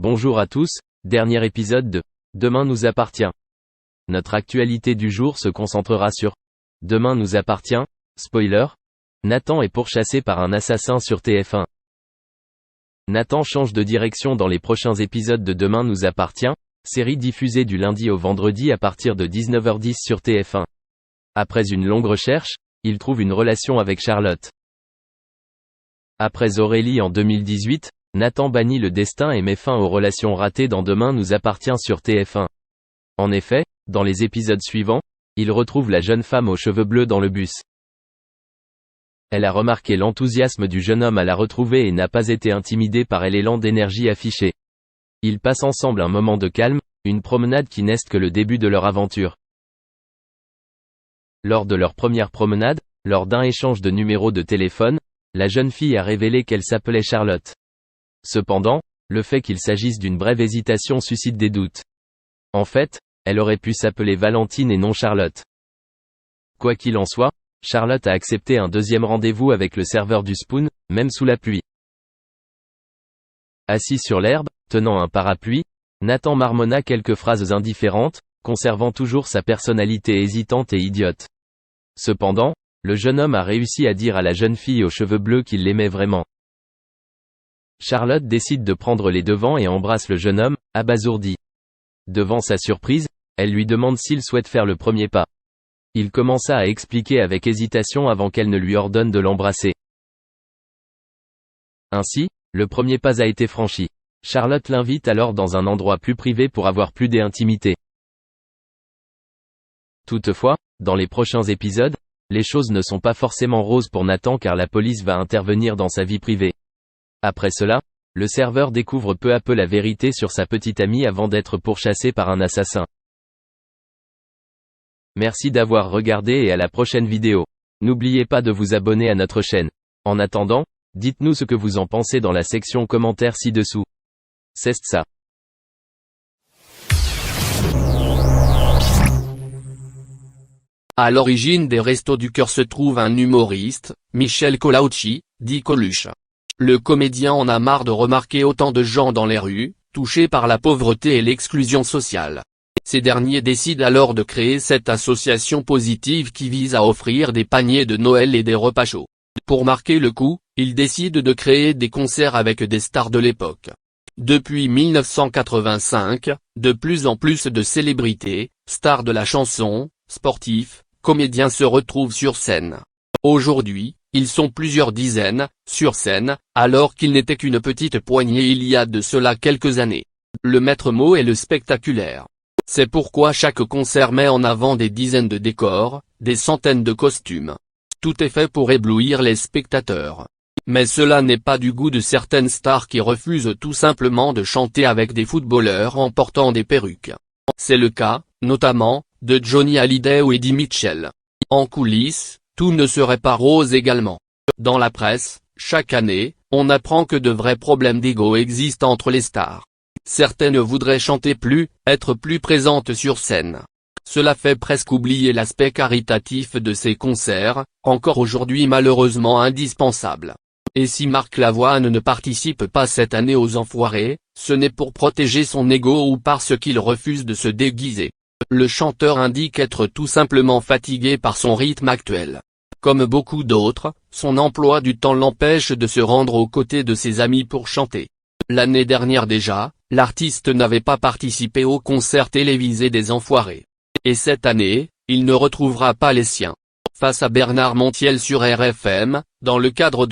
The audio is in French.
Bonjour à tous, dernier épisode de Demain nous appartient. Notre actualité du jour se concentrera sur Demain nous appartient, spoiler, Nathan est pourchassé par un assassin sur TF1. Nathan change de direction dans les prochains épisodes de Demain nous appartient, série diffusée du lundi au vendredi à partir de 19h10 sur TF1. Après une longue recherche, il trouve une relation avec Charlotte. Après Aurélie en 2018, Nathan bannit le destin et met fin aux relations ratées dans Demain nous appartient sur TF1. En effet, dans les épisodes suivants, il retrouve la jeune femme aux cheveux bleus dans le bus. Elle a remarqué l'enthousiasme du jeune homme à la retrouver et n'a pas été intimidée par l'élan d'énergie affiché. Ils passent ensemble un moment de calme, une promenade qui n'est que le début de leur aventure. Lors de leur première promenade, lors d'un échange de numéros de téléphone, la jeune fille a révélé qu'elle s'appelait Charlotte. Cependant, le fait qu'il s'agisse d'une brève hésitation suscite des doutes. En fait, elle aurait pu s'appeler Valentine et non Charlotte. Quoi qu'il en soit, Charlotte a accepté un deuxième rendez-vous avec le serveur du Spoon, même sous la pluie. Assis sur l'herbe, tenant un parapluie, Nathan marmonna quelques phrases indifférentes, conservant toujours sa personnalité hésitante et idiote. Cependant, le jeune homme a réussi à dire à la jeune fille aux cheveux bleus qu'il l'aimait vraiment. Charlotte décide de prendre les devants et embrasse le jeune homme, abasourdi. Devant sa surprise, elle lui demande s'il souhaite faire le premier pas. Il commença à expliquer avec hésitation avant qu'elle ne lui ordonne de l'embrasser. Ainsi, le premier pas a été franchi. Charlotte l'invite alors dans un endroit plus privé pour avoir plus d'intimité. Toutefois, dans les prochains épisodes, les choses ne sont pas forcément roses pour Nathan car la police va intervenir dans sa vie privée. Après cela, le serveur découvre peu à peu la vérité sur sa petite amie avant d'être pourchassé par un assassin. Merci d'avoir regardé et à la prochaine vidéo. N'oubliez pas de vous abonner à notre chaîne. En attendant, dites-nous ce que vous en pensez dans la section commentaires ci-dessous. C'est ça. À l'origine des Restos du Cœur se trouve un humoriste, Michel Collaucci, dit Coluche. Le comédien en a marre de remarquer autant de gens dans les rues, touchés par la pauvreté et l'exclusion sociale. Ces derniers décident alors de créer cette association positive qui vise à offrir des paniers de Noël et des repas chauds. Pour marquer le coup, il décide de créer des concerts avec des stars de l'époque. Depuis 1985, de plus en plus de célébrités, stars de la chanson, sportifs, comédiens se retrouvent sur scène. Aujourd'hui, ils sont plusieurs dizaines, sur scène, alors qu'ils n'étaient qu'une petite poignée il y a de cela quelques années. Le maître mot est le spectaculaire. C'est pourquoi chaque concert met en avant des dizaines de décors, des centaines de costumes. Tout est fait pour éblouir les spectateurs. Mais cela n'est pas du goût de certaines stars qui refusent tout simplement de chanter avec des footballeurs en portant des perruques. C'est le cas, notamment, de Johnny Hallyday ou Eddie Mitchell. En coulisses, tout ne serait pas rose également. Dans la presse, chaque année, on apprend que de vrais problèmes d'ego existent entre les stars. Certaines voudraient chanter plus, être plus présentes sur scène. Cela fait presque oublier l'aspect caritatif de ces concerts, encore aujourd'hui malheureusement indispensable. Et si Marc Lavoine ne participe pas cette année aux Enfoirés, ce n'est pour protéger son ego ou parce qu'il refuse de se déguiser. Le chanteur indique être tout simplement fatigué par son rythme actuel. Comme beaucoup d'autres, son emploi du temps l'empêche de se rendre aux côtés de ses amis pour chanter. L'année dernière déjà, l'artiste n'avait pas participé au concert télévisé des Enfoirés. Et cette année, il ne retrouvera pas les siens. Face à Bernard Montiel sur RFM, dans le cadre de